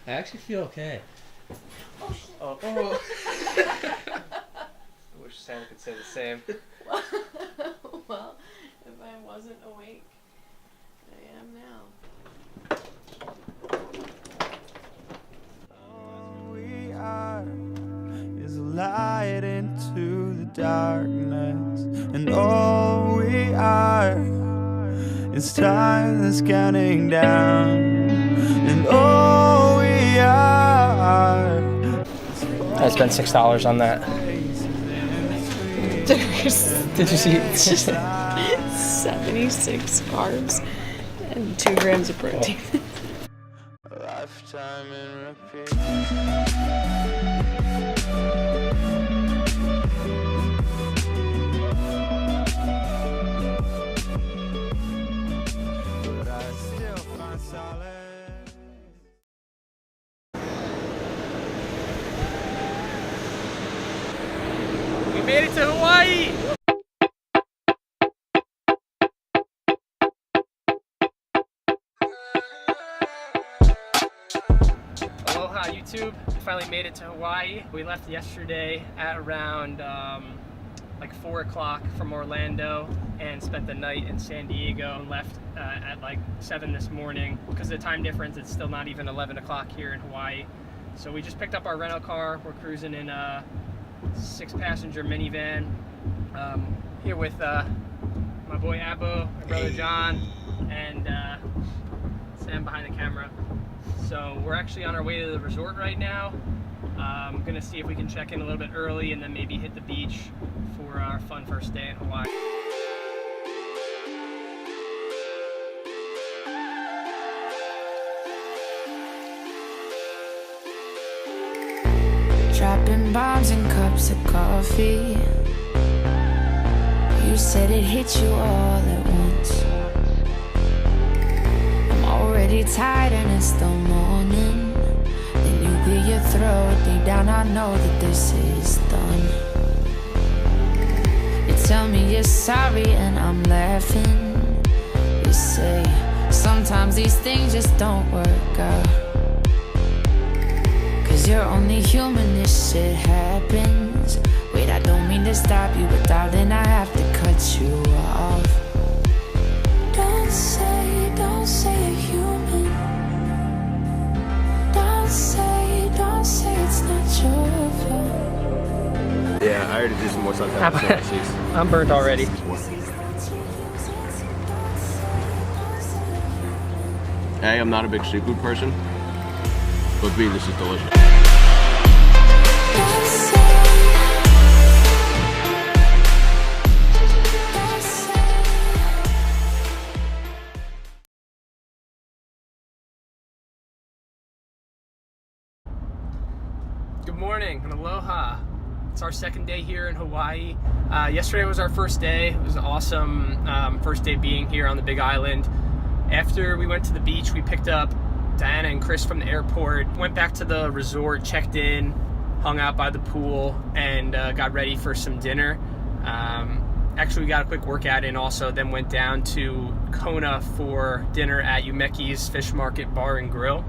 I actually feel okay. Oh, shit. Oh. I wish Santa could say the same. Well, if I wasn't awake, I am now. All we are is a light into the darkness, and all we are is time that's counting down, and all we are. I spent $6 on that. Did you see? It's just 76 carbs and 2 grams of protein. A lifetime in repeat. But I still find solace. We made it to Hawaii! Aloha YouTube, we finally made it to Hawaii. We left yesterday at around like 4 o'clock from Orlando and spent the night in San Diego and left at like 7 this morning. Because of the time difference, it's still not even 11 o'clock here in Hawaii. So we just picked up our rental car. We're cruising in a 6-passenger minivan. Here with my boy Abo, my brother John, and Sam behind the camera. So we're actually on our way to the resort right now. I'm gonna see if we can check in a little bit early and then maybe hit the beach for our fun first day in Hawaii. Dropping bombs in cups of coffee. You said it hit you all at once. I'm already tired and it's the morning. Then you clear your throat. Deep down I know that this is done. You tell me you're sorry and I'm laughing. You say sometimes these things just don't work out. Cause you're only human, this shit happens. Wait, I don't mean to stop you, but darling, I have to cut you off. Don't say you're human. Don't say it's not your fault. Yeah, I already did some more sometimes. I'm burnt already. A, I'm not a big seafood person, but B, this is delicious. Good morning and aloha. It's our second day here in Hawaii. Yesterday was our first day. It was an awesome first day being here on the Big Island. After we went to the beach, we picked up Diana and Chris from the airport, went back to the resort, checked in, hung out by the pool, and got ready for some dinner. Actually, we got a quick workout in also, then went down to Kona for dinner at Yumeki's Fish Market Bar and Grill.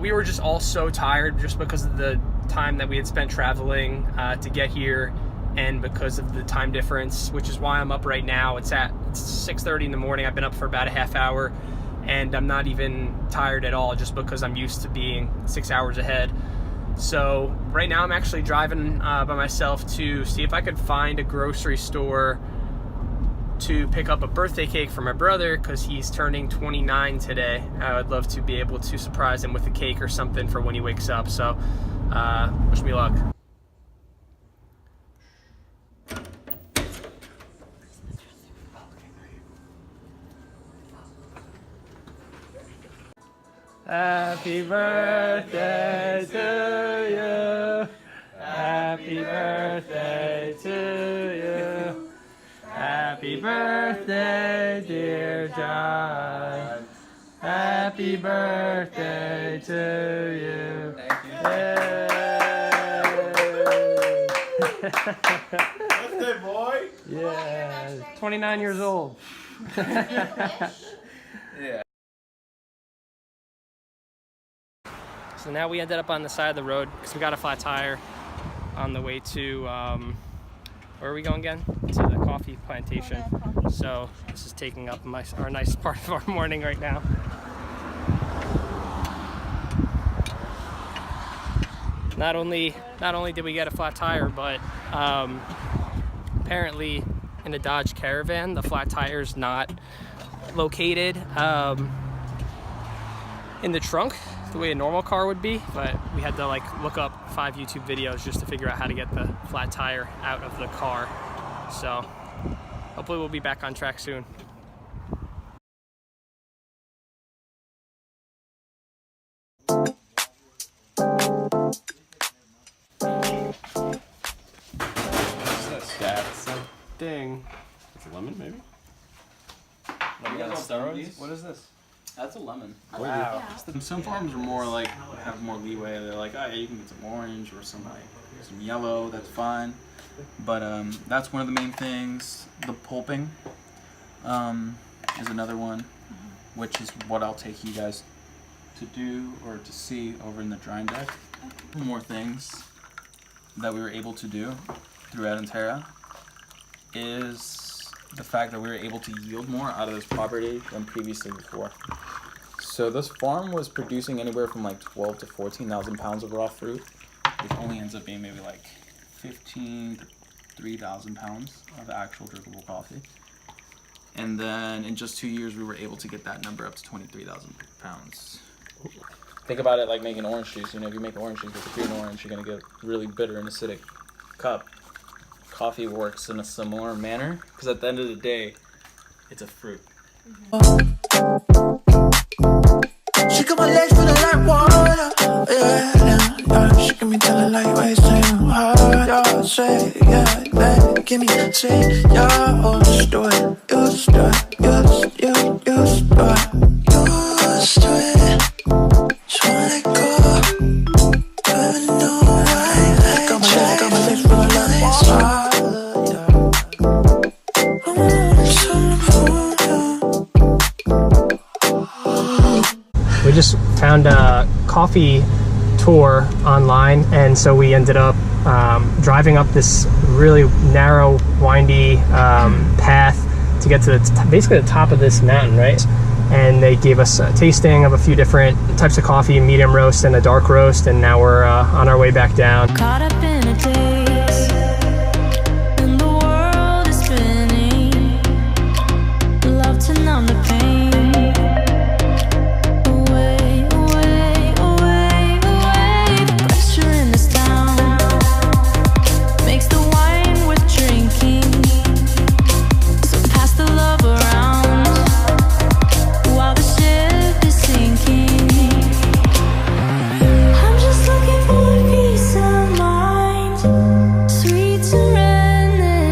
We were just all so tired just because of the time that we had spent traveling to get here and because of the time difference, which is why I'm up right now. It's 6:30 in the morning. I've been up for about a half hour and I'm not even tired at all just because I'm used to being 6 hours ahead. So right now I'm actually driving by myself to see if I could find a grocery store to pick up a birthday cake for my brother because he's turning 29 today. I would love to be able to surprise him with a cake or something for when he wakes up. So wish me luck. Happy birthday to you. Happy birthday to you. Happy birthday, dear John. Happy birthday to you. Thank you. Birthday boy. Yeah, 29 years old. Yeah. So now we ended up on the side of the road because we got a flat tire on the way to, where are we going again? To the coffee plantation. So this is taking up our nice part of our morning right now. Not only did we get a flat tire, but apparently in the Dodge Caravan, the flat tire is not located in the trunk the way a normal car would be, but we had to like look up 5 YouTube videos just to figure out how to get the flat tire out of the car. So hopefully we'll be back on track soon. That's something. It's a lemon, maybe? Lemon on steroids? What is this? That's a lemon. Wow. Some farms are more like, have more leeway. They're like, oh, yeah, you can get some orange or some yellow, that's fine. But that's one of the main things. The pulping is another one, which is what I'll take you guys to do or to see over in the drying deck. More things that we were able to do throughout Ontario is the fact that we were able to yield more out of this property than previously before. So this farm was producing anywhere from like 12 to 14,000 pounds of raw fruit, which only ends up being maybe like 15 to 3,000 pounds of actual drinkable coffee. And then in just 2 years, we were able to get that number up to 23,000 pounds. Think about it like making orange juice. You know, if you make orange juice with a green orange, you're gonna get really bitter and acidic cup. Coffee works in a similar manner because at the end of the day, it's a fruit. She got my legs feeling like water, yeah. She give me telling like wasting hard, y'all say, yeah, man, give me that say, y'all used to it, used to it, used to it, used to it. Just wanna go, never know why. Got my legs feeling like water. We just found a coffee tour online, and so we ended up driving up this really narrow, windy path to get to basically the top of this mountain, right? And they gave us a tasting of a few different types of coffee, medium roast and a dark roast, and now we're on our way back down. Caught up in a daze, and the world is spinning. Love to numb the pain. Away, away, away, away. The pressure in this town makes the wine worth drinking. So pass the love around while the ship is sinking. I'm just looking for a peace of mind, sweet serenity.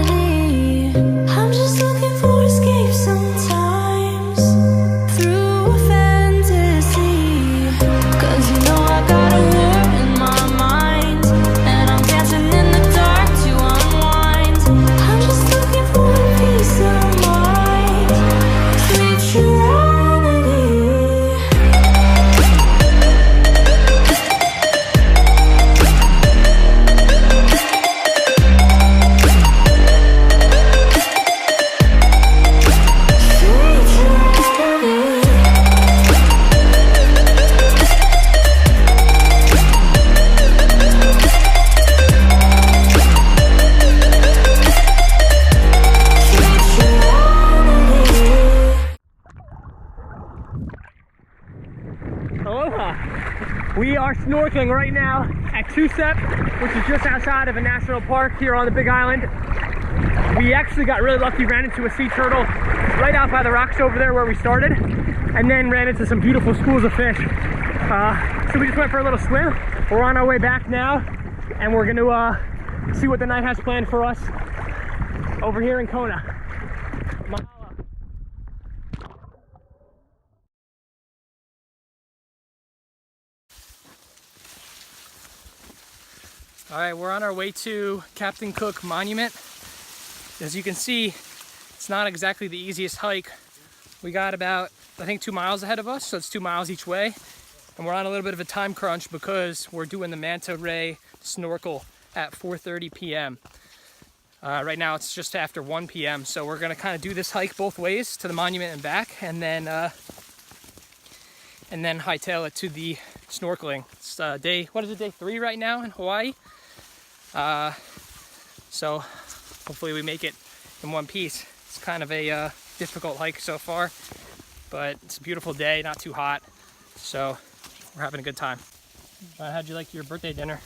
I'm just looking for escape sometimes through a fantasy. 'Cause you know I got a war in my mind, and I'm dancing in the dark to unwind. I'm just looking for a peace of mind, sweet serenity. Aloha! We are snorkeling right now at Tusep, which is just outside of a national park here on the Big Island. We actually got really lucky, ran into a sea turtle right out by the rocks over there where we started, and then ran into some beautiful schools of fish. So we just went for a little swim. We're on our way back now, and we're gonna see what the night has planned for us over here in Kona. Mahalo. All right, we're on our way to Captain Cook Monument. As you can see, it's not exactly the easiest hike. We got about, I think, 2 miles ahead of us, so it's 2 miles each way. And we're on a little bit of a time crunch because we're doing the manta ray snorkel at 4:30 p.m. Right now it's just after 1 p.m. So we're gonna kind of do this hike both ways to the monument and back, and then hightail it to the snorkeling. It's day 3 right now in Hawaii. So hopefully we make it in one piece. It's kind of a difficult hike so far, but it's a beautiful day, not too hot, so we're having a good time. How'd you like your birthday dinner?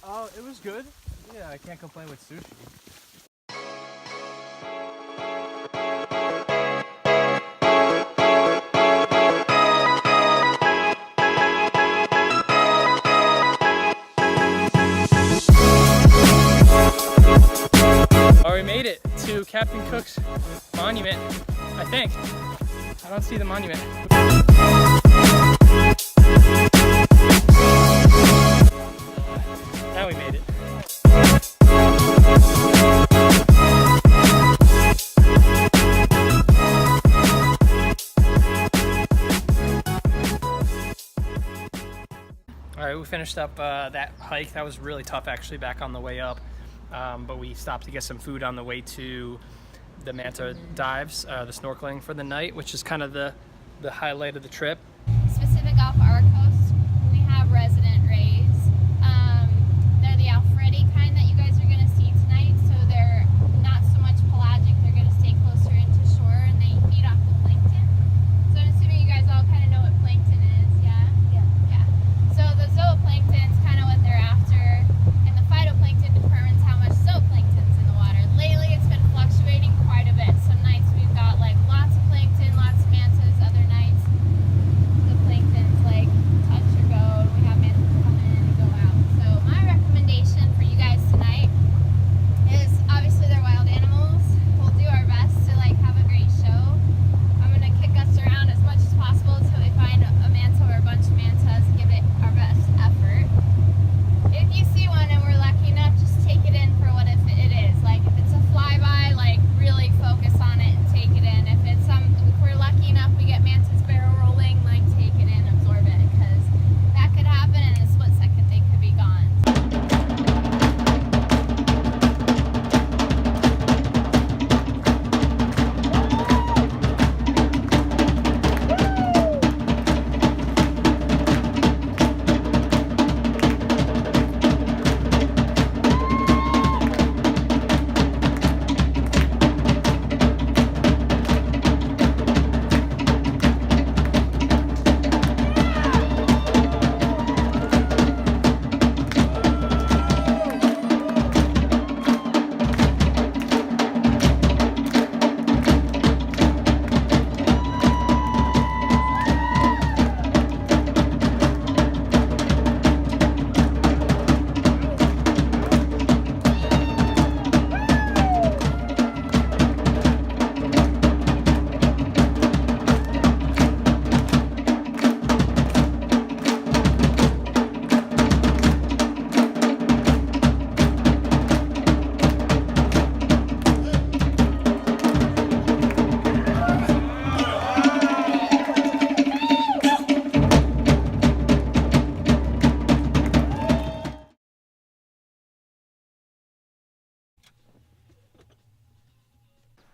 Oh, it was good. Yeah, I can't complain with sushi. Oh, we made it to Captain Cook's monument, I think. I don't see the monument. Now we made it. All right, we finished up that hike. That was really tough actually back on the way up. But we stopped to get some food on the way to the manta dives, the snorkeling for the night, which is kind of the highlight of the trip. Specific off our coast, we have resident rays. They're the Alfredi kind that you guys are going to see tonight, so they're not so much pelagic. They're going to stay closer into shore, and they feed off the plankton. So I'm assuming you guys all kind of know what plankton is, yeah? Yeah. So the zooplankton is kind of what they're after, and the phytoplankton determines how much zooplankton's in the water. Lately, it's been fluctuating quite a bit. Some nights we've got like lots of plankton, lots of mantas. Other nights, the plankton's like touch or go, and we have mantas come in and go out. So my recommendation for you guys tonight is, obviously they're wild animals. We'll do our best to like have a great show. I'm gonna kick us around as much as possible until we find a manta or a bunch of mantas and give it our best effort. If you see one and we're lucky enough, just take it in for what it is. Like if it's a flyby, like really focus on it and take it in. If we're lucky enough we get mantas barrel rolling, like take it in, absorb it, because that could happen and in a split second they could be gone.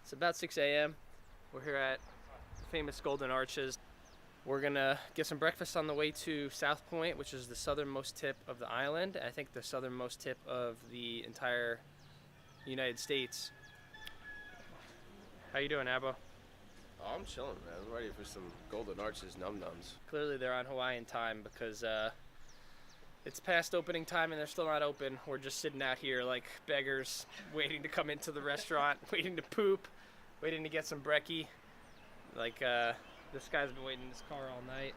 It's about 6 a.m. We're here at famous Golden Arches. We're gonna get some breakfast on the way to South Point, which is the southernmost tip of the island. I think the southernmost tip of the entire United States. How you doing, Abbo? Oh, I'm chilling, man. I'm ready for some Golden Arches num-nums. Clearly they're on Hawaiian time because it's past opening time and they're still not open. We're just sitting out here like beggars, waiting to come into the restaurant, waiting to poop, waiting to get some brekkie. Like, this guy's been waiting in his car all night.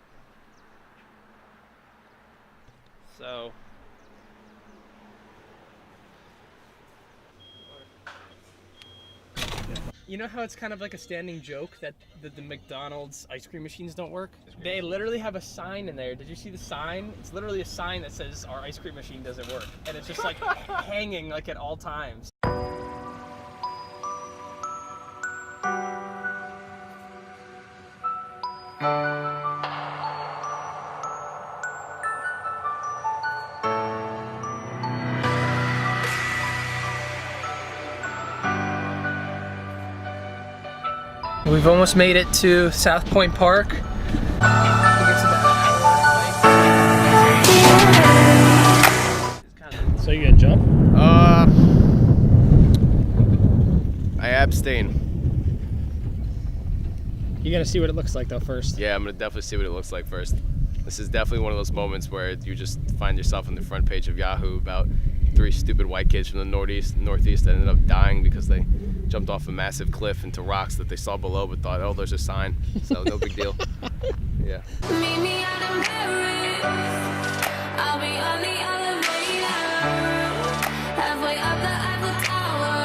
So, you know how it's kind of like a standing joke that the McDonald's ice cream machines don't work? They literally have a sign in there. Did you see the sign? It's literally a sign that says our ice cream machine doesn't work. And it's just like hanging like at all times. We've almost made it to South Point Park. I think it's about an hour away. So you gonna jump? I abstain. You're gonna see what it looks like though first. Yeah, I'm gonna definitely see what it looks like first. This is definitely one of those moments where you just find yourself on the front page of Yahoo about 3 stupid white kids from the northeast that ended up dying because they jumped off a massive cliff into rocks that they saw below but thought, oh, there's a sign, so no big deal. Yeah. Meet me out in Paris. I'll be on the elevator. Halfway up the Eiffel Tower.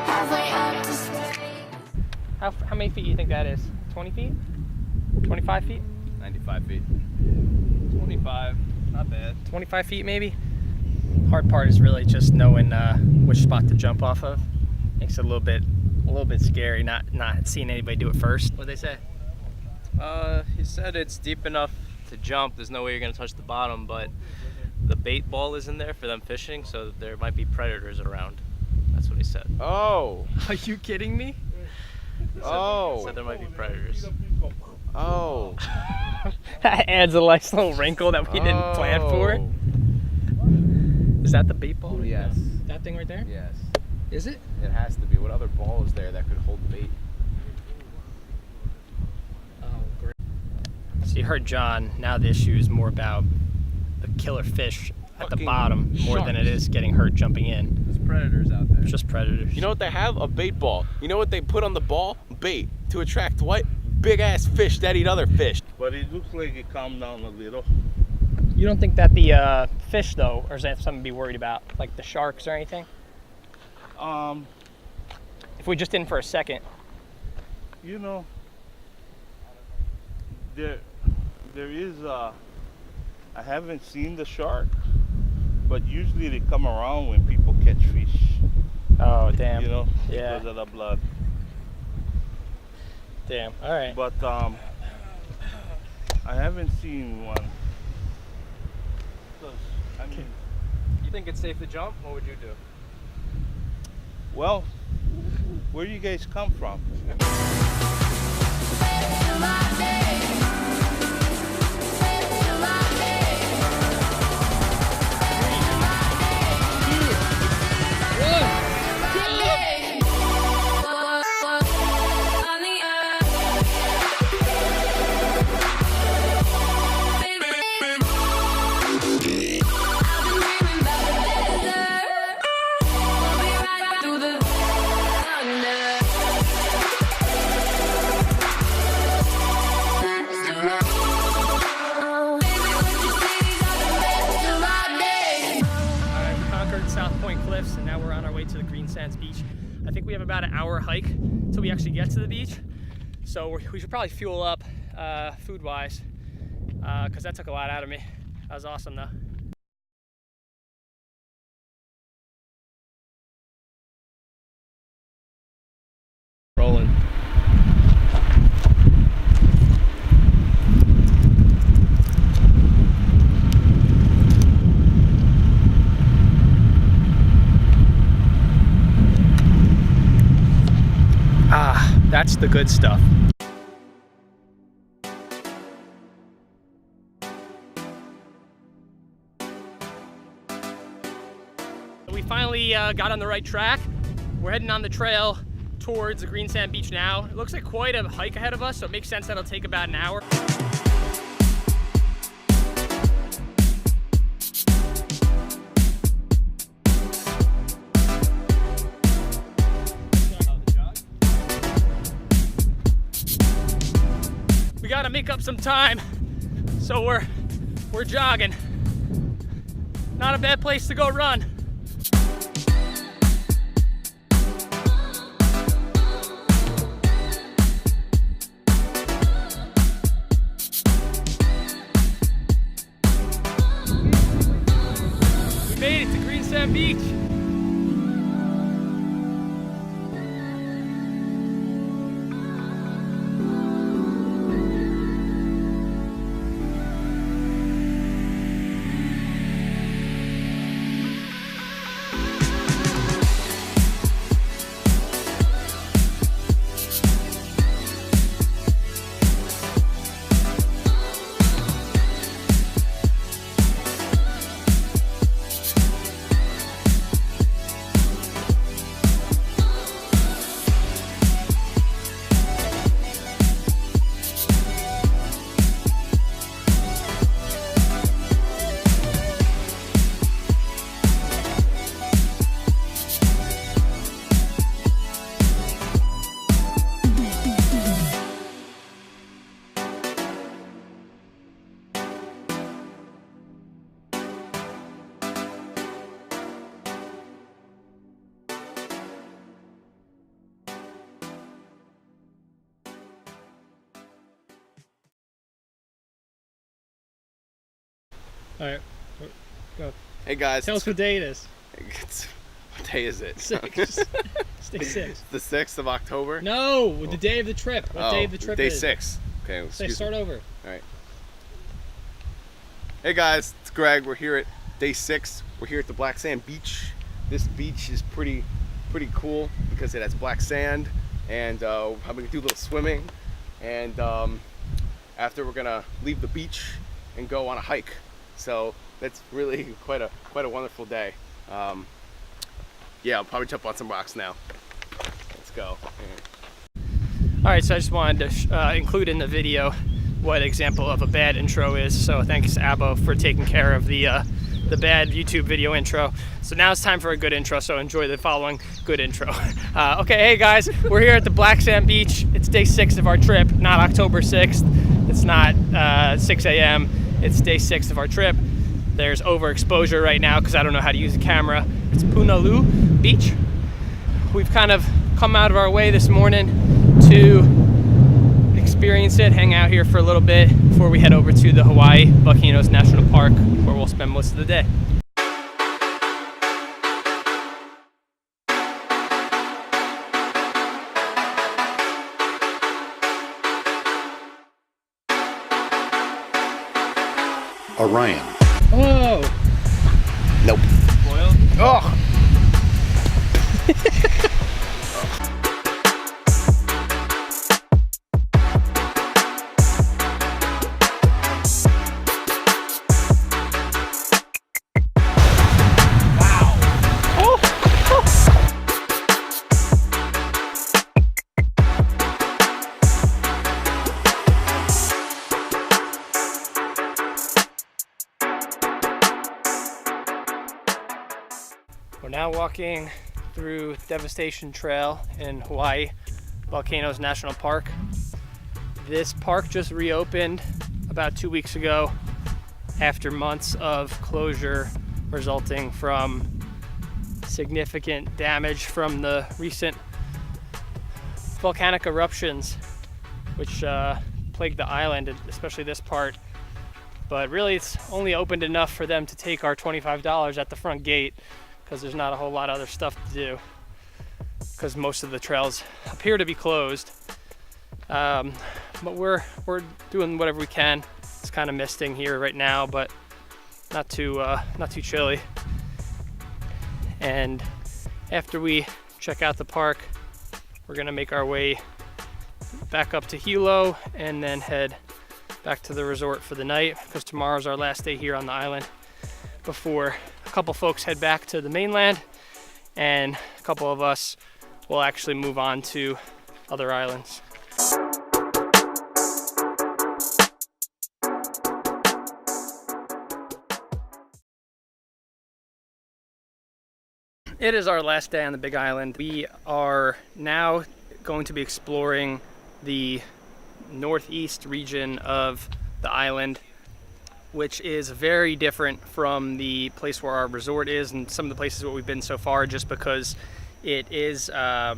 Halfway up to space. How many feet do you think that is? 20 feet? 25 feet? 95 feet. 25, not bad. 25 feet maybe? Hard part is really just knowing which spot to jump off of. Makes it a little bit scary not seeing anybody do it first. What'd they say? He said it's deep enough to jump. There's no way you're gonna touch the bottom, but the bait ball is in there for them fishing, so there might be predators around. That's what he said. Oh. Are you kidding me? He Oh. said there might be predators. Oh. That adds a nice little wrinkle that we didn't plan for. Is that the bait ball? Yes. That thing right there? Yes. Is it? It has to be. What other ball is there that could hold bait? Oh, great. So you heard John. Now the issue is more about the killer fish at the Fucking bottom more than it sharks. is getting hurt jumping in. There's predators out there. It's just predators. You know what they have? A bait ball. You know what they put on the ball? Bait. To attract what? Big ass fish that eat other fish. But it looks like it calmed down a little. You don't think that the fish though, or is that something to be worried about? Like the sharks or anything? If we just in for a second. You know, there is I haven't seen the shark, but usually they come around when people catch fish. Oh damn. You know, Yeah. because of the blood. Damn. All right. But I haven't seen one. 'Cause, I mean, You think it's safe to jump? What would you do? well, where do you guys come from? And now we're on our way to the Green Sands Beach. I think we have about an hour hike till we actually get to the beach. So we should probably fuel up food-wise because that took a lot out of me. That was awesome though. Rolling. Ah, that's the good stuff. We finally got on the right track. We're heading on the trail towards the Green Sand Beach now. It looks like quite a hike ahead of us, so it makes sense that it'll take about an hour. We gotta make up some time, so we're jogging. Not a bad place to go run. We made it to Green Sand Beach. All right, go. Hey guys. Tell us what day it is. What day is it? 6. It's day 6. The 6th of October? No, the day of the trip. What day of the trip day is? Day 6. Okay, Say start over. All right. Hey guys, it's Greg. We're here at day 6. We're here at the Black Sand Beach. This beach is pretty cool because it has black sand, and I'm gonna do a little swimming, and after we're gonna leave the beach and go on a hike. So that's really quite a wonderful day. Yeah, I'll probably jump on some rocks now. Let's go. All right, so I just wanted to include in the video what example of a bad intro is. So thanks Abo for taking care of the bad YouTube video intro. So now it's time for a good intro, so enjoy the following good intro. Okay, hey guys, we're here at the Black Sand Beach. It's day 6 of our trip, not October 6th. It's not 6 a.m. It's day 6 of our trip. There's overexposure right now because I don't know how to use a camera. It's Punaluu Beach. We've kind of come out of our way this morning to experience it, hang out here for a little bit before we head over to the Hawaii Volcanoes National Park, where we'll spend most of the day. Orion. Whoa! Nope. Boiled? Oh! We're now walking through Devastation Trail in Hawaii Volcanoes National Park. This park just reopened about 2 weeks ago after months of closure resulting from significant damage from the recent volcanic eruptions which plagued the island, especially this part. But really it's only opened enough for them to take our $25 at the front gate, because there's not a whole lot of other stuff to do because most of the trails appear to be closed. But we're doing whatever we can. It's kind of misting here right now, but not too chilly. And after we check out the park, we're gonna make our way back up to Hilo and then head back to the resort for the night, because tomorrow's our last day here on the island before a couple folks head back to the mainland, and a couple of us will actually move on to other islands. It is our last day on the Big Island. We are now going to be exploring the northeast region of the island, which is very different from the place where our resort is and some of the places where we've been so far, just because it is a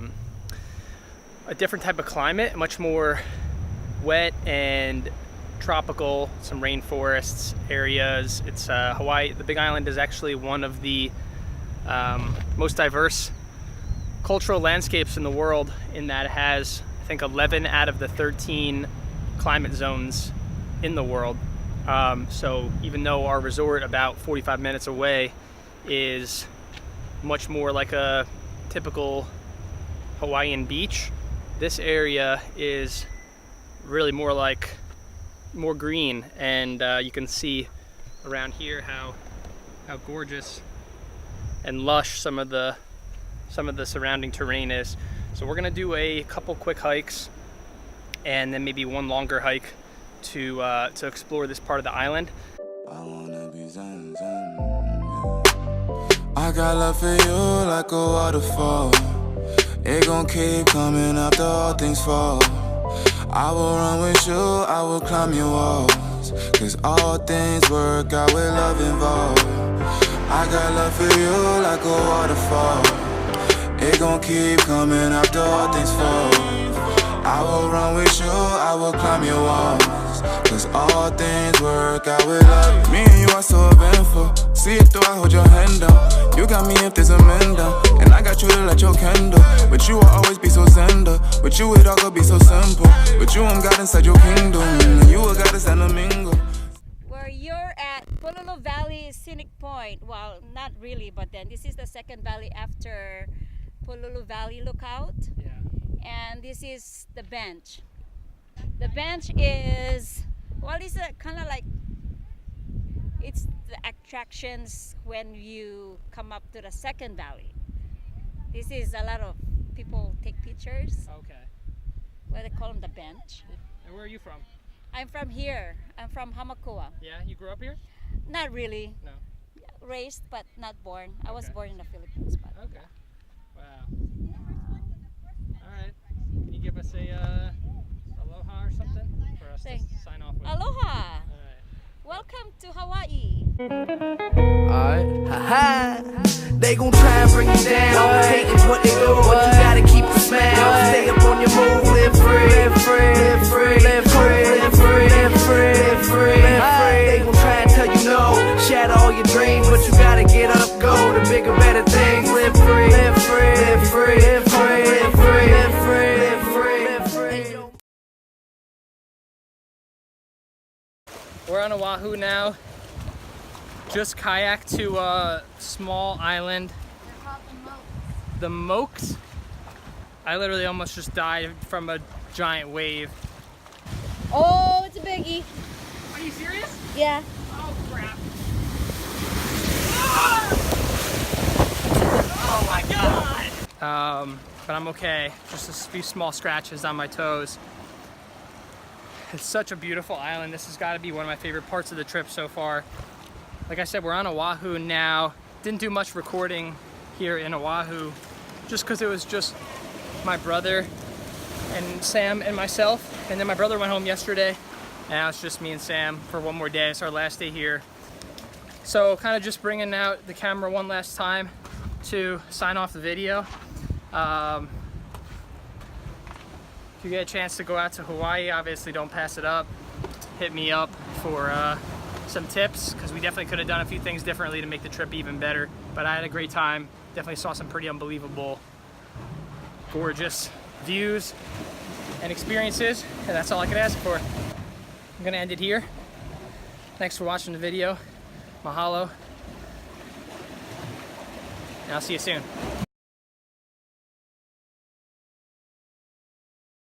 different type of climate, much more wet and tropical, some rainforests areas. It's Hawaii, the Big Island is actually one of the most diverse cultural landscapes in the world, in that it has, I think, 11 out of the 13 climate zones in the world. So even though our resort about 45 minutes away is much more like a typical Hawaiian beach, this area is really more green, and you can see around here how gorgeous and lush some of the surrounding terrain is. So we're gonna do a couple quick hikes and then maybe one longer hike to explore this part of the island. I wanna be zen, zen, yeah. I got love for you like a waterfall. It gon' keep coming after all things fall. I will run with you, I will climb your walls, 'cause all things work out with love involved. I got love for you like a waterfall. It gon' keep coming after all things fall. I will run with you, I will climb your walls. Cause all things work out with love. Me and you are so eventful. See it through, I hold your hand up. You got me if there's a man down. And I got you to light your candle. But you will always be so tender. But you it all could be so simple. But you I'm God inside your kingdom. And you a goddess and a mingle. Where you're at Pololo Valley Scenic Point. Well, not really, but then this is the second valley after Pololo Valley Lookout. Yeah. And this is the bench. The bench is, well, it's kind of like, it's the attractions when you come up to the second valley. This is a lot of people take pictures. Okay. What they call them, the bench. And where are you from? I'm from here. I'm from Hamakua. Yeah, you grew up here? Not really. No. Raised, but not born. I was Okay. born in the Philippines. But Okay. Wow. All right. Can you give us a aloha or something for us Say, to sign off with? aloha. All right. Welcome to Hawaii. They gon' try and bring you down. Hating what they do, but you gotta keep a smile. Stay up on your move, live free, live free, live free, live free, live free, live free, live free, live free. They gon' try and tell you no, shatter all your dreams, but you gotta get up, go to bigger, better things. Live free, live free, live free, live free, live free, live free, live free, live free. We're on Oahu now. Just kayaked to a small island. They're called The Mokes. I literally almost just died from a giant wave. Oh, it's a biggie. Are you serious? Yeah. Oh crap. Oh my god! But I'm okay. Just a few small scratches on my toes. It's such a beautiful island. This has got to be one of my favorite parts of the trip so far. Like I said, we're on Oahu now. Didn't do much recording here in Oahu just because it was just my brother and Sam and myself. And then my brother went home yesterday. Now it's just me and Sam for one more day. It's our last day here. So kind of just bringing out the camera one last time to sign off the video. If you get a chance to go out to Hawaii, obviously don't pass it up. Hit me up for some tips, because we definitely could have done a few things differently to make the trip even better. But I had a great time. Definitely saw some pretty unbelievable, gorgeous views and experiences, and that's all I could ask for. I'm gonna end it here. Thanks for watching the video. Mahalo. And I'll see you soon.